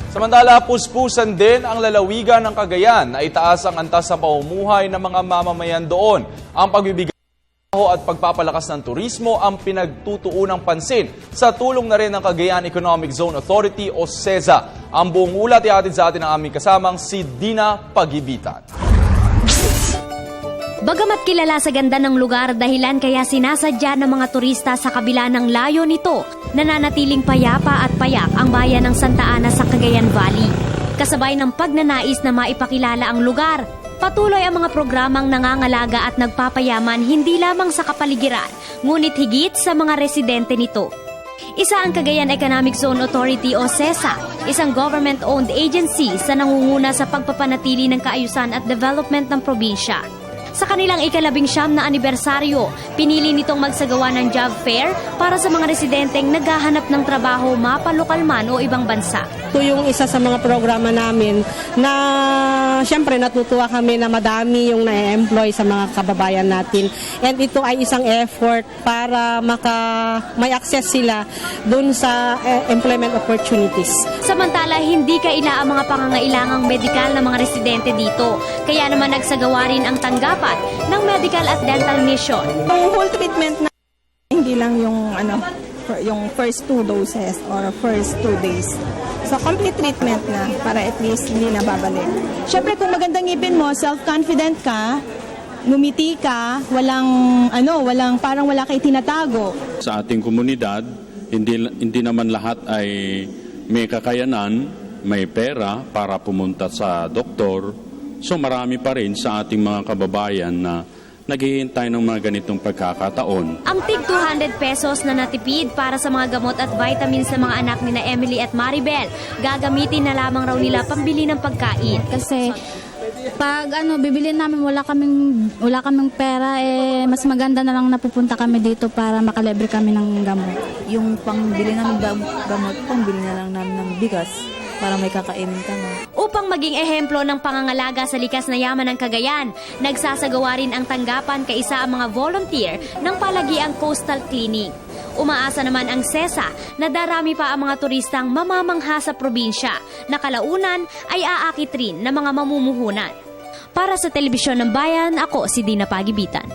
Samantala, puspusan din ang lalawigan ng Cagayan na itaas ang antas sa pamumuhay ng mga mamamayan doon. Ang pagbibigay at pagpapalakas ng turismo ang pinagtutuunang pansin sa tulong na rin ng Cagayan Economic Zone Authority o CEZA. Ang buong ulat ihatid sa atin ng aming kasamang si Dina Pagibitan. Bagamat kilala sa ganda ng lugar dahilan kaya sinasadya ng mga turista sa kabila ng layo nito, nananatiling payapa at payak ang bayan ng Santa Ana sa Cagayan Valley. Kasabay ng pagnanais na maipakilala ang lugar, patuloy ang mga programang nangangalaga at nagpapayaman hindi lamang sa kapaligiran, ngunit higit sa mga residente nito. Isa ang Cagayan Economic Zone Authority o CEZA, isang government-owned agency sa nangunguna sa pagpapanatili ng kaayusan at development ng probinsya. Sa kanilang ika-19 na anibersaryo, pinili nitong magsagawa ng job fair para sa mga residenteng naghahanap ng trabaho mapalokal man o ibang bansa. Ito yung isa sa mga programa namin na siyempre natutuwa kami na madami yung na-employ sa mga kababayan natin. And ito ay isang effort para may access sila dun sa employment opportunities. Samantala, hindi kaila ang mga pangangailangang medikal ng mga residente dito. Kaya naman nagsagawa rin ang tanggapan ng medical at dental mission. Yung whole treatment na hindi lang yung yung first 2 doses or first 2 days. So complete treatment na para at least hindi na babalik. Syempre kung magandang ngipin mo, self-confident ka, ngumiti ka, walang parang wala kay tinatago. Sa ating komunidad, hindi naman lahat ay may kakayanan, may pera para pumunta sa doktor. So marami pa rin sa ating mga kababayan na naghihintay ng mga ganitong pagkakataon. Ang tig 200 pesos na natipid para sa mga gamot at vitamins sa mga anak ni na Emily at Maribel, gagamitin na lamang raw nila pambili ng pagkain. Kasi pag bibilin namin wala kaming pera, mas maganda na lang napupunta kami dito para makalibre kami ng gamot. Yung pangbili namin gamot, pangbili na lang namin ng bigas para may kakainin kami. Upang maging ehemplo ng pangangalaga sa likas na yaman ng Cagayan, nagsasagawa rin ang tanggapan kaisa ang mga volunteer ng Palagiang Coastal Clinic. Umaasa naman ang CEZA na darami pa ang mga turistang mamamangha sa probinsya na kalaunan ay aakit rin ng mga mamumuhunan. Para sa Telebisyon ng Bayan, ako si Dina Pagibitan.